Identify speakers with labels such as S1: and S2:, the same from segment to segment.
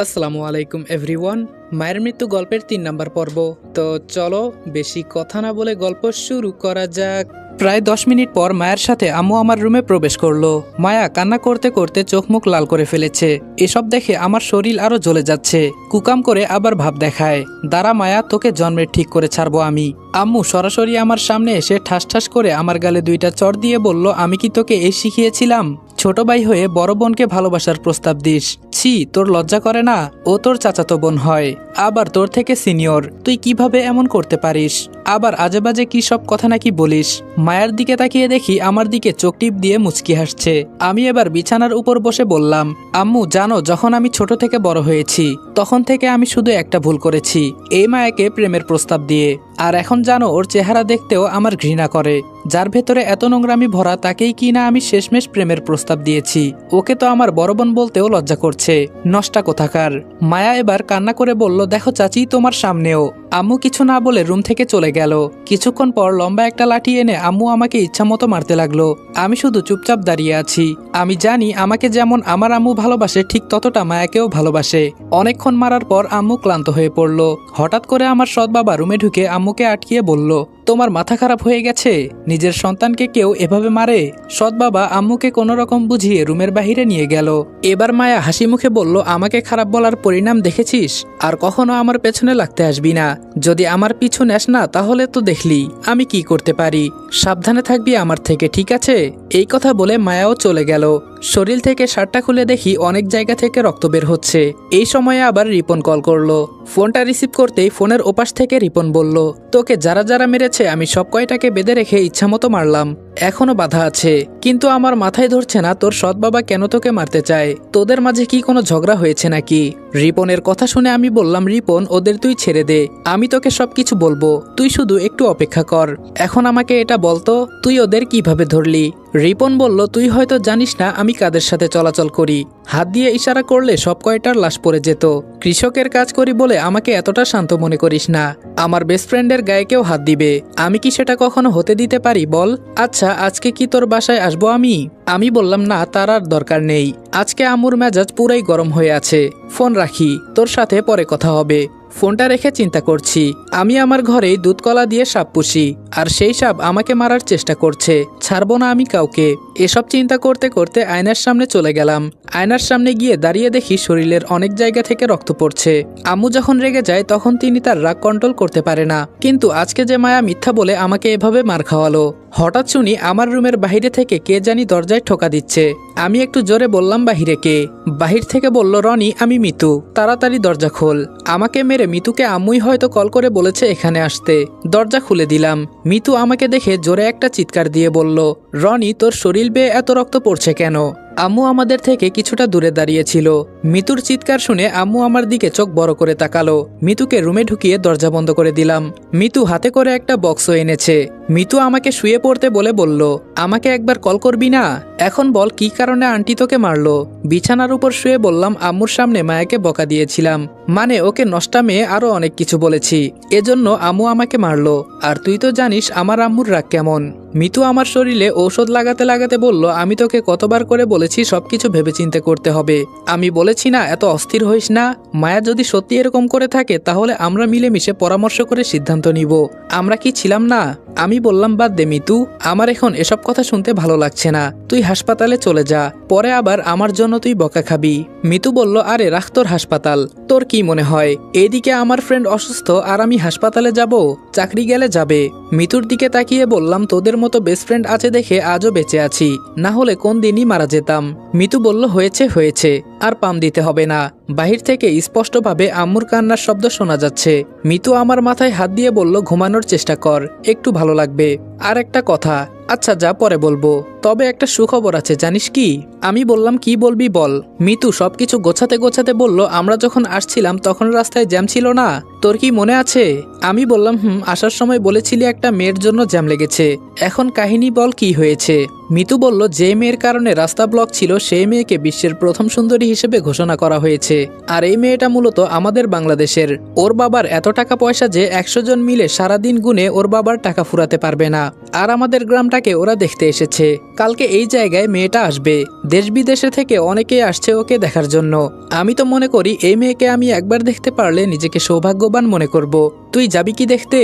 S1: আসসালামু আলাইকুম এভরিওয়ান। মায়ের মৃত্যু গল্পের ৩ নম্বর পর্ব। তো চলো বেশি কথা না বলে গল্প শুরু করা যাক। প্রায় ১০ মিনিট পর মায়ের সাথে আম্মু আমার রুমে প্রবেশ করলো। মায়া কান্না করতে করতে চোখ মুখ লাল করে ফেলেছে। এসব দেখে আমার শরীর আরো জ্বলে যাচ্ছে। কুকাম করে আবার ভাব দেখায়, দাঁড়া মায়া, তোকে জন্মের ঠিক করে ছাড়বো আমি। আম্মু সরাসরি আমার সামনে এসে ঠাস ঠাস করে আমার গালে ২টা চড় দিয়ে বলল, আমি কি তোকে এই শিখিয়েছিলাম? ছোট ভাই হয়ে বড় বোনকে ভালোবাসার প্রস্তাব দিস? ছি, তোর লজ্জা করে না? ও তোর চাচাতো বোন হয়, আবার তোর থেকে সিনিয়র। তুই কিভাবে এমন করতে পারিস? আবার আজে বাজে কি সব কথা নাকি বলিস? মায়ের দিকে তাকিয়ে দেখি আমার দিকে চোখ টিপ দিয়ে মুচকি হাসছে। আমি এবার বিছানার উপর বসে বললাম, আম্মু জানো, যখন আমি ছোট থেকে বড় হয়েছি তখন থেকে আমি শুধু একটা ভুল করেছি, এই মায়াকে প্রেমের প্রস্তাব দিয়ে। আর এখন জানো, ওর চেহারা দেখতেও আমার ঘৃণা করে। যার ভেতরে এত নোংরামি ভরা তাকেই কি না আমি শেষমেশ প্রেমের প্রস্তাব দিয়েছি। ওকে তো আমার বড় বোন বলতেও লজ্জা করছে, নষ্টা কোথাকার। মায়া এবার কান্না করে বলল, দেখো চাচি, তোমার সামনেও। আম্মু কিছু না বলে রুম থেকে চলে গেল। কিছুক্ষণ পর লম্বা একটা লাঠি এনে আম্মু আমাকে ইচ্ছামতো মারতে লাগলো। আমি শুধু চুপচাপ দাঁড়িয়ে আছি। আমি জানি আমাকে যেমন আমার আম্মু ভালোবাসে ঠিক ততটা মায়াকেও ভালোবাসে। অনেকক্ষণ মারার পর আম্মু ক্লান্ত হয়ে পড়ল। হঠাৎ করে আমার সৎ বাবা রুমে ঢুকে আম্মুকে আটকিয়ে বলল, তোমার মাথা খারাপ হয়ে গেছে? নিজের সন্তানকে কেউ এভাবে মারে? সৎ বাবা আম্মুকে কোনো রকম বুঝিয়ে রুমের বাহিরে নিয়ে গেল। এবার মায়া হাসি মুখে বলল, আমাকে খারাপ বলার পরিণাম দেখেছিস? আর কখনো আমার পেছনে লাগতে আসবি না। যদি আমার পিছু নেস না তাহলে তো দেখলি আমি কি করতে পারি। সাবধানে থাকবি আমার থেকে, ঠিক আছে? এই কথা বলে মায়াও চলে গেল। শরীর থেকে শার্টটা খুলে দেখি অনেক জায়গা থেকে রক্ত বের হচ্ছে। এই সময়ে আবার রিপন কল করলো। ফোনটা রিসিভ করতেই ফোনের ওপাশ থেকে রিপন বলল, তোকে যারা যারা মেরেছে আমি সব কয়টাকে বেঁধে রেখে ইচ্ছামতো মারলাম। এখনো বাধা আছে, কিন্তু আমার মাথায় ধরছে না তোর সৎ বাবা কেন তোকে মারতে চায়। তোদের মাঝে কি কোনো ঝগড়া হয়েছে নাকি? রিপনের কথা শুনে আমি বললাম, রিপন, ওদের তুই ছেড়ে দে, আমি তোকে সবকিছু বলবো। তুই শুধু একটু অপেক্ষা কর। এখন আমাকে এটা বলতো, তুই ওদের কিভাবে ধরলি? রিপন বলল, তুই হয়তো জানিস না আমি কাদের সাথে চলাচল করি। হাত দিয়ে ইশারা করলে সব কয়টার লাশ পড়ে যেত। কৃষকের কাজ করি বলে আমাকে এতটা শান্ত মনে করিস না। আমার বেস্ট ফ্রেন্ডের গায়ে কেউ হাত দিবে, আমি কি সেটা কখনো হতে দিতে পারি বল? আচ্ছা, আজকে কি তোর বাসায় আসবো আমি? আমি বললাম, না, তার আর দরকার নেই। আজকে আম্মুর মেজাজ পুরাই গরম হয়ে আছে। ফোন রাখি, তোর সাথে পরে কথা হবে। ফোনটা রেখে চিন্তা করছি, আমি আমার ঘরেই দুধকলা দিয়ে সাপ পুষি, আর সেই সাপ আমাকে মারার চেষ্টা করছে। ছাড়বো না আমি কাউকে। এসব চিন্তা করতে করতে আয়নার সামনে চলে গেলাম। আয়নার সামনে গিয়ে দাঁড়িয়ে দেখি শরীরের অনেক জায়গা থেকে রক্ত পড়ছে। আম্মু যখন রেগে যায় তখন তিনি তার রাগ কন্ট্রোল করতে পারে না, কিন্তু আজকে যে মায়া মিথ্যা বলে আমাকে এভাবে মার খাওয়ালো। হঠাৎ শুনি আমার রুমের বাহিরে থেকে কে জানি দরজায় ঠোকা দিচ্ছে। আমি একটু জোরে বললাম, বাহিরে কে? বাহির থেকে বলল, রনি, আমি মিতু, তাড়াতাড়ি দরজা খোল। আমাকে মেরে মিতুকে আম্মুই হয়তো কল করে বলেছে এখানে আসতে। দরজা খুলে দিলাম। মিতু আমাকে দেখে জোরে একটা চিৎকার দিয়ে বলল, রনি, তোর শরীর বেয়ে এত রক্ত পড়ছে কেন? আম্মু আমাদের থেকে কিছুটা দূরে দাঁড়িয়েছিল। মিতুর চিৎকার শুনে আম্মু আমার দিকে চোখ বড় করে তাকালো। মিতুকে রুমে ঢুকিয়ে দরজা বন্ধ করে দিলাম। মিতু হাতে করে একটা বক্সও এনেছে। মিতু আমাকে শুয়ে পড়তে বলে বলল, আমাকে একবার কল করবি না? এখন বল কি কারণে আন্টি তোকে মারলো? বিছানার উপর শুয়ে বললাম, আম্মুর সামনে মায়াকে বকা দিয়েছিলাম, মানে ওকে নষ্টা মেয়ে আরো অনেক কিছু বলেছি, এজন্য আম্মু আমাকে মারলো। আর তুই তো জানিস আমার আম্মুর রাগ কেমন। মিতু আমার শরীরে ঔষধ লাগাতে লাগাতে বলল, আমি তোকে কতবার করে বলেছি সবকিছু ভেবেচিন্তে করতে হবে। আমি বলেছি না এত অস্থির হইস না। মায়া যদি সত্যি এরকম করে থাকে তাহলে আমরা মিলেমিশে পরামর্শ করে সিদ্ধান্ত নিব। আমরা কি ছিলাম না? আমি বললাম, বাদ দে মিতু, আমার এখন এসব কথা শুনতে ভালো লাগছে না। তুই হাসপাতালে চলে যা, পরে আবার আমার জন্য তুই বকা খাবি। মিতু বলল, আরে রাখ তোর হাসপাতাল, তোর কি মনে হয় এইদিকে আমার ফ্রেন্ড অসুস্থ আর আমি হাসপাতালে যাব? চাকরি গেলে যাবে। মিতুর দিকে তাকিয়ে বললাম, তোদের মতো বেস্ট ফ্রেন্ড আছে দেখে আজও বেঁচে আছি, না হলে কোন দিনই মারা যেতাম। মিতু বলল, হয়েছে হয়েছে, আর পাম দিতে হবে না। বাহির থেকে স্পষ্টভাবে আম্মুর কান্নার শব্দ শোনা যাচ্ছে। মিতু আমার মাথায় হাত দিয়ে বলল, ঘুমানোর চেষ্টা কর, একটু ভালো লাগবে। আর একটা কথা, আচ্ছা যা পরে বলবো, তবে একটা সুখবর আছে, জানিস কি? আমি বললাম, কি বলবি বল। মিতু সবকিছু গোছাতে গোছাতে বলল, আমরা যখন আসছিলাম তখন রাস্তায় জ্যাম ছিল না, তোর কি মনে আছে? আমি বললাম, আসার সময় বলেছিলি একটা মেয়ের জন্য জ্যাম লেগেছে। এখন কাহিনী বল, কি হয়েছে? মিতু বলল, যে মেয়ের কারণে রাস্তা ব্লক ছিল সেই মেয়েকে বিশ্বের প্রথম সুন্দরী হিসেবে ঘোষণা করা হয়েছে। আর এই মেয়েটা মূলত আমাদের বাংলাদেশের। ওর বাবার এত টাকা পয়সা যে 100 জন মিলে সারাদিন গুনে ওর বাবার টাকা ফুরাতে পারবে না। আর আমাদের গ্রামটাকে ওরা দেখতে এসেছে, কালকে এই জায়গায় মেয়েটা আসবে। দেশ বিদেশে থেকে অনেকেই আসছে ওকে দেখার জন্য। আমি তো মনে করি এই মেয়েকে আমি একবার দেখতে পারলে নিজেকে সৌভাগ্যবান মনে করব। তুই যাবি কি দেখতে?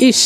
S1: ইস,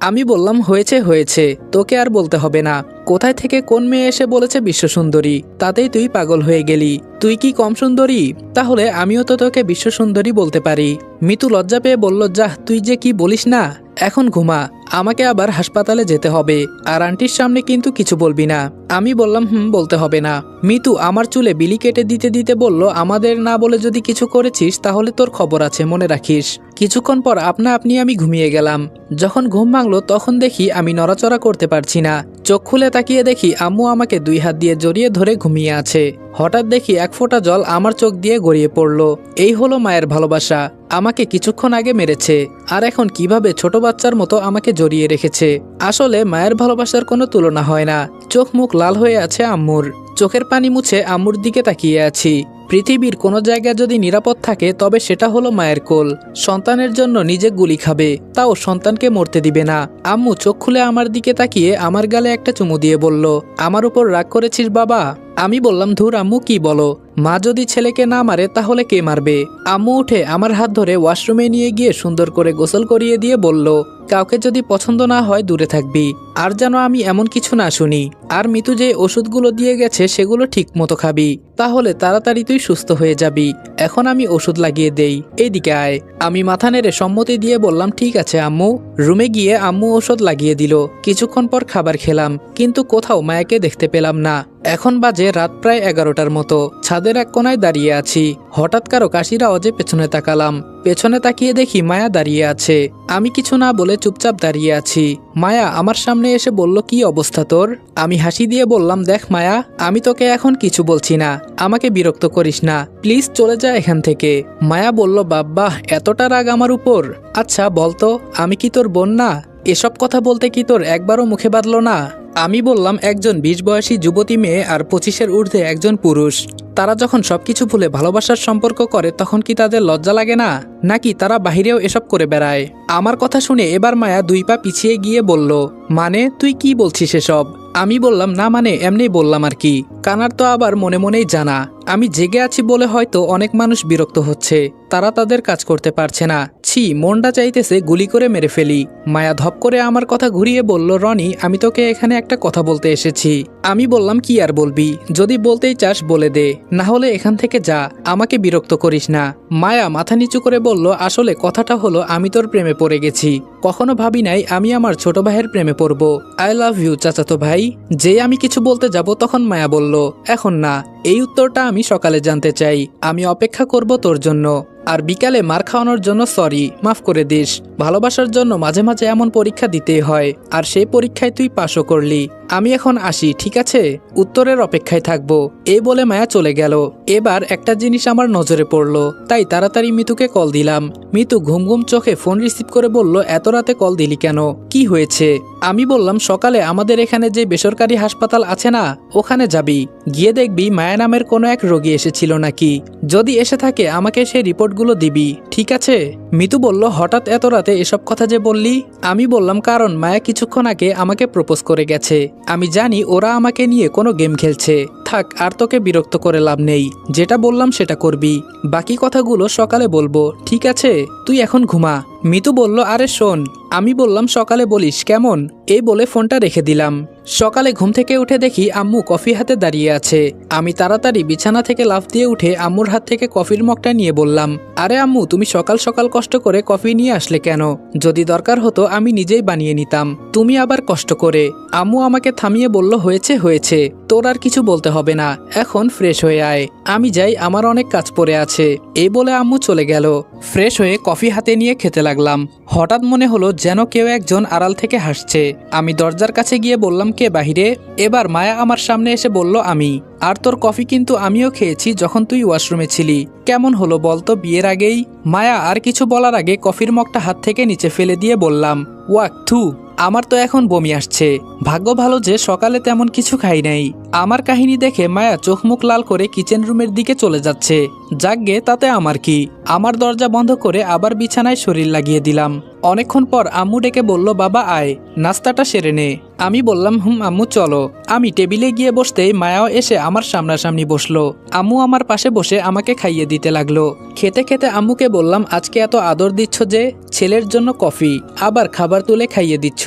S1: আমি বললাম হয়েছে হয়েছে, তোকে আর বলতে হবে না। কোথায় থেকে কোন মেয়ে এসে বলেছে বিশ্ব সুন্দরী, তাতেই তুই পাগল হয়ে গেলি। তুই কি কম সুন্দরী? তাহলে আমিও তো তোকে বিশ্ব সুন্দরী বলতে পারি। মিতু লজ্জা পেয়ে বলল, যাহ, তুই যে কি বলিস না। এখন ঘুমা, আমাকে আবার হাসপাতালে যেতে হবে। আর আন্টির সামনে কিন্তু কিছু বলবি না। আমি বললাম বলতে হবে না। মিতু আমার চুলে বিলি কেটে দিতে দিতে বলল, আমাদের না বলে যদি কিছু করেছিস তাহলে তোর খবর আছে, মনে রাখিস। কিছুক্ষণ পর আপনা আপনি আমি ঘুমিয়ে গেলাম। যখন ঘুম ভাঙলো তখন দেখি আমি নড়াচড়া করতে পারছি না। চোখ খুলে তাকিয়ে দেখি আম্মু আমাকে 2 হাত দিয়ে জড়িয়ে ধরে ঘুমিয়ে আছে। হঠাৎ দেখি এক ফোঁটা জল আমার চোখ দিয়ে গড়িয়ে পড়ল। এই হলো মায়ের ভালোবাসা। আমাকে কিছুক্ষণ আগে মেরেছে, আর এখন কিভাবে ছোট বাচ্চার মতো আমাকে জড়িয়ে রেখেছে। আসলে মায়ের ভালোবাসার কোনো তুলনা হয় না। চোখ মুখ লাল হয়ে আছে আম্মুর। চোখের পানি মুছে আম্মুর দিকে তাকিয়ে আছি। পৃথিবীর কোনো জায়গায় যদি নিরাপদ থাকে তবে সেটা হলো মায়ের কোল। সন্তানের জন্য নিজে গুলি খাবে, তাও সন্তানকে মরতে দিবে না। আম্মু চোখ খুলে আমার দিকে তাকিয়ে আমার গালে একটা চুমু দিয়ে বলল, আমার উপর রাগ করেছিস বাবা? আমি বললাম, ধুর আম্মু, কি বলো? মা যদি ছেলেকে না মারে তাহলে কে মারবে? আম্মু উঠে আমার হাত ধরে ওয়াশরুমে নিয়ে গিয়ে সুন্দর করে গোসল করিয়ে দিয়ে বলল, কাউকে যদি পছন্দ না হয় দূরে থাকবি, আর যেন আমি এমন কিছু না শুনি। আর মিতু যে ওষুধগুলো দিয়ে গেছে সেগুলো ঠিক মতো খাবি, তাহলে তাড়াতাড়ি তুই সুস্থ হয়ে যাবি। এখন আমি ওষুধ লাগিয়ে দেই, এইদিকে আয়। আমি মাথা নেড়ে সম্মতি দিয়ে বললাম, ঠিক আছে আম্মু। রুমে গিয়ে আম্মু ওষুধ লাগিয়ে দিল। কিছুক্ষণ পর খাবার খেলাম, কিন্তু কোথাও মায়াকে দেখতে পেলাম না। এখন বাজে রাত প্রায় 11টার মতো। ছাদের এক কোনায় দাঁড়িয়ে আছি। হঠাৎ কারো কাশির আওয়াজে পেছনে তাকালাম। পেছনে তাকিয়ে দেখি মায়া দাঁড়িয়ে আছে। আমি কিছু না বলে চুপচাপ দাঁড়িয়ে আছি। মায়া আমার সামনে এসে বলল, কি অবস্থা তোর? আমি হাসি দিয়ে বললাম, দেখ মায়া, আমি তোকে এখন কিছু বলছি না, আমাকে বিরক্ত করিস না, প্লিজ চলে যা এখান থেকে। মায়া বলল, বাব্বা, এতটা রাগ আমার উপর? আচ্ছা বলতো, আমি কি তোর বোন না? এসব কথা বলতে কি তোর একবারও মুখে বাঁধলো না? আমি বললাম, একজন 20 বয়সী যুবতী মেয়ে আর 25-এর ঊর্ধ্বে একজন পুরুষ, তারা যখন সবকিছু ভুলে ভালোবাসার সম্পর্ক করে তখন কি তাদের লজ্জা লাগে না? নাকি তারা বাহিরেও এসব করে বেড়ায়? আমার কথা শুনে এবার মায়া 2 পা পিছিয়ে গিয়ে বলল, মানে তুই কি বলছিস এসব? আমি বললাম, না মানে এমনি বললাম আর কি। কানার তো আবার মনে মনেই জানা আমি জেগে আছি বলে হয়তো অনেক মানুষ বিরক্ত হচ্ছে, তারা তাদের কাজ করতে পারছে না। ছি, মনটা চাইতেছে গুলি করে মেরে ফেলি। মায়া ধপ করে আমার কথা ঘুরিয়ে বলল, রনি, আমি তোকে এখানে একটা কথা বলতে এসেছি। আমি বললাম, কি আর বলবি? যদি বলতেই চাস বলে দে, না হলে এখান থেকে যা, আমাকে বিরক্ত করিস না। মায়া মাথা নিচু করে বলল, আসলে কথাটা হলো আমি তোর প্রেমে পড়ে গেছি। কখনো ভাবি নাই আমি আমার ছোট ভাইয়ের প্রেমে পড়ব। আই লাভ ইউ চাচাতো ভাই। যেই আমি কিছু বলতে যাব তখন মায়া বলল, এখন না, এই উত্তরটা আমি সকালে জানতে চাই। আমি অপেক্ষা করব তোর জন্য। আর বিকালে মার খাওয়ানোর জন্য সরি, মাফ করে দিস। ভালোবাসার জন্য মাঝে মাঝে এমন পরীক্ষা দিতেই হয়, আর সেই পরীক্ষায় তুই পাশও করলি। আমি এখন আসি, ঠিক আছে? উত্তরের অপেক্ষায় থাকবো। এই বলে মায়া চলে গেল। এবার একটা জিনিস আমার নজরে পড়লো, তাই তাড়াতাড়ি মিতুকে কল দিলাম। মিতু ঘুম ঘুম চোখে ফোন রিসিভ করে বলল, এত রাতে কল দিলি কেন? কি হয়েছে? আমি বললাম, সকালে আমাদের এখানে যে বেসরকারি হাসপাতাল আছে না, ওখানে যাবি, গিয়ে দেখবি মায়া নামের কোনো এক রোগী এসেছিল নাকি। যদি এসে থাকে আমাকে সেই রিপোর্টগুলো দিবি, ঠিক আছে? মিতু বলল, হঠাৎ এত রাতে এসব কথা যে বললি? আমি বললাম, কারণ মায়া কিছুক্ষণ আগে আমাকে প্রপোজ করে গেছে। আমি জানি ওরা আমাকে নিয়ে কোনো গেম খেলছে। থাক, আর তোকে বিরক্ত করে লাভ নেই। যেটা বললাম সেটা করবি, বাকি কথাগুলো সকালে বলবো, ঠিক আছে? তুই এখন ঘুমা। মিতু বলল, আরে শোন। আমি বললাম, সকালে বলিস কেমন? এই বলে ফোনটা রেখে দিলাম। সকালে ঘুম থেকে উঠে দেখি আম্মু কফি হাতে দাঁড়িয়ে আছে। আমি তাড়াতাড়ি বিছানা থেকে লাফ দিয়ে উঠে আম্মুর হাত থেকে কফির মগটা নিয়ে বললাম, আরে আম্মু, তুমি সকাল সকাল কষ্ট করে কফি নিয়ে আসলে কেন? যদি দরকার হতো আমি নিজেই বানিয়ে নিতাম, তুমি আবার কষ্ট করে। আম্মু আমাকে থামিয়ে বলল, হয়েছে হয়েছে, তোর আর কিছু বলতে হবে না, এখন ফ্রেশ হয়ে আয়। আমি যাই, আমার অনেক কাজ পড়ে আছে। এই বলে আম্মু চলে গেল। ফ্রেশ হয়ে কফি হাতে নিয়ে খেতে লাগলাম। হঠাৎ মনে হলো যেন কেউ একজন আড়াল থেকে হাসছে। আমি দরজার কাছে গিয়ে বললাম, কে বাহিরে? এবার মায়া আমার সামনে এসে বলল, আমি। আর তোর কফি কিন্তু আমিও খেয়েছি যখন তুই ওয়াশরুমে ছিলি। কেমন হলো বলতো বিয়ের আগেই? মায়া আর কিছু বলার আগে কফির মগটা হাত থেকে নিচে ফেলে দিয়ে বললাম, ওয়াক থু, আমার তো এখন বমি আসছে। ভাগ্য ভালো যে সকালে তেমন কিছু খাই নাই। আমার কাহিনী দেখে মায়া চোখ মুখ লাল করে কিচেন রুমের দিকে চলে যাচ্ছে। যাকগে, তাতে আমার কি? আমার দরজা বন্ধ করে আবার বিছানায় শরীর লাগিয়ে দিলাম। অনেকক্ষণ পর আম্মু ডেকে বলল, বাবা আয়, নাস্তাটা সেরে নে। আমি বললাম আম্মু চলো। আমি টেবিলে গিয়ে বসতেই মায়াও এসে আমার সামনাসামনি বসলো। আম্মু আমার পাশে বসে আমাকে খাইয়ে দিতে লাগলো। খেতে খেতে আম্মুকে বললাম, আজকে এত আদর দিচ্ছ যে, ছেলের জন্য কফি, আবার খাবার তুলে খাইয়ে দিচ্ছ,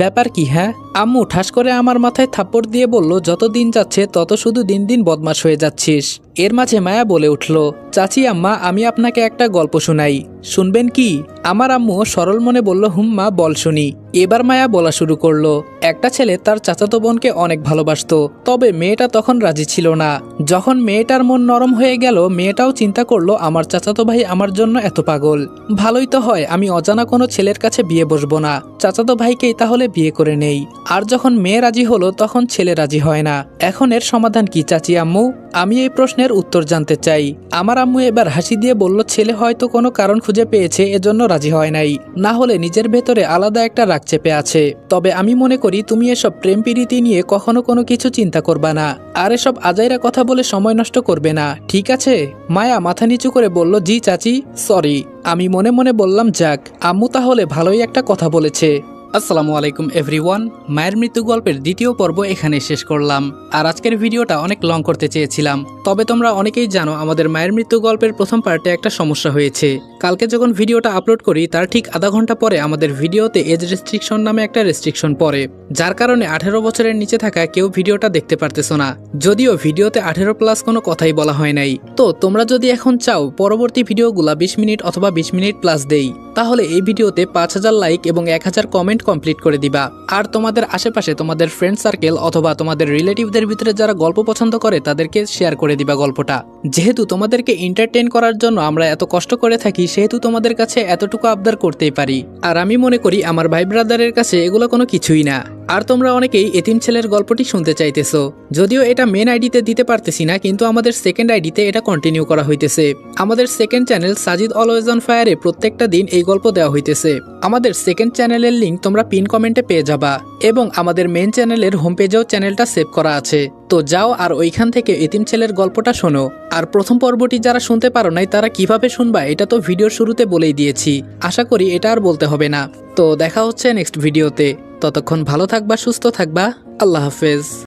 S1: ব্যাপার কি হ্যাঁ? আম্মু ঠাস করে আমার মাথায় থাপ্পড় দিয়ে বলল, যত দিন যাচ্ছে তত শুধু দিন দিন বদমাশ হয়ে যাচ্ছিস। এর মাঝে মায়া বলে উঠল, চাচি আম্মা আমি আপনাকে একটা গল্প শোনাই, শুনবেন কি? আমার আম্মু সরল মনে বলল, মা বল শুনি। এবার মায়া বলা শুরু করলো, একটা ছেলে তার চাচাতো বোনকে অনেক ভালোবাসতো, তবে মেয়েটা তখন রাজি ছিল না। যখন মেয়েটার মন নরম হয়ে গেল, মেয়েটাও চিন্তা করলো আমার চাচাতো ভাই আমার জন্য এত পাগল, ভালোই তো হয় আমি অজানা কোনো ছেলের কাছে বিয়ে বসবো না, চাচাতো ভাইকেই তাহলে বিয়ে করে নেই। আর যখন মেয়ে রাজি হলো তখন ছেলে রাজি হয় না। এখন এর সমাধান কি চাচি আম্মু? আমি এই প্রশ্নের উত্তর জানতে চাই। আমার আম্মু এবার হাসি দিয়ে বলল, ছেলে হয়তো কোনো কারণ খুঁজে পেয়েছে, এজন্য রাজি হয় নাই, না হলে নিজের ভেতরে আলাদা একটা রাগ চেপে আছে। তবে আমি মনে করি তুমি এসব প্রেম প্রীতি নিয়ে কখনো কোনো কিছু চিন্তা করবা না, আর এসব আজাইরা কথা বলে সময় নষ্ট করবে না, ঠিক আছে? মায়া মাথা নিচু করে বলল, জি চাচি, সরি। আমি মনে মনে বললাম, যাক আম্মু তাহলে ভালোই একটা কথা বলেছে। আসসালামু আলাইকুম এভরিওয়ান, মায়ের মৃত্যু গল্পের দ্বিতীয় পর্ব এখানে শেষ করলাম। আর আজকের ভিডিওটা অনেক লং করতে চেয়েছিলাম, তবে তোমরা অনেকেই জানো আমাদের মায়ের মৃত্যু গল্পের প্রথম পার্টে একটা সমস্যা হয়েছে। কালকে যখন ভিডিওটা আপলোড করি তার ঠিক আধা ঘন্টা পরে আমাদের ভিডিওতে এজ রেস্ট্রিকশন নামে একটা রেস্ট্রিকশন পড়ে, যার কারণে 18 বছরের নিচে থাকা কেউ ভিডিওটা দেখতে পারতেছো না। যদিও ভিডিওতে 18+ কোনো কথাই বলা হয় নাই। তো তোমরা যদি এখন চাও পরবর্তী ভিডিওগুলা 20 মিনিট অথবা 20 মিনিট প্লাস দেই, তাহলে এই ভিডিওতে 5000 লাইক এবং 1000 কমেন্ট কমপ্লিট করে দিবা। আর তোমাদের আশেপাশে তোমাদের ফ্রেন্ড সার্কেল অথবা তোমাদের রিলেটিভদের ভিতরে যারা গল্প পছন্দ করে তাদেরকে শেয়ার করে দিবা গল্পটা। যেহেতু তোমাদেরকে এন্টারটেইন করার জন্য আমরা এত কষ্ট করে থাকি, সেহেতু তোমাদের কাছে এতটুকু আবদার করতেই পারি। আর আমি মনে করি আমার ভাই ব্রাদারের কাছে এগুলো কোনো কিছুই না। আর তোমরা অনেকেই এতিম ছেলের গল্পটি শুনতে চাইতেছো, যদিও এটা মেন আইডিতে দিতে পারতেছি না, কিন্তু আমাদের সেকেন্ড আইডিতে এটা কন্টিনিউ করা হইতেছে। আমাদের second channel Sajid always on ফায়ারে প্রত্যেকটা দিন এই গল্প দেওয়া হইতেছে। আমাদের সেকেন্ড চ্যানেলের লিঙ্ক তোমরা পিন কমেন্টে পেয়ে যাবা, এবং আমাদের মেন চ্যানেলের হোম পেজেও চ্যানেলটা সেভ করা আছে। তো যাও আর ওইখান থেকে এতিম ছেলের গল্পটা শোনো। আর প্রথম পর্বটি যারা শুনতে পারো নাই তারা কিভাবে শুনবা এটা তো ভিডিওর শুরুতে বলেই দিয়েছি, আশা করি এটা আর বলতে হবে না। তো দেখা হচ্ছে নেক্সট ভিডিওতে, ততক্ষণ ভালো থাকবা, সুস্থ থাকবা, আল্লাহ হাফেজ।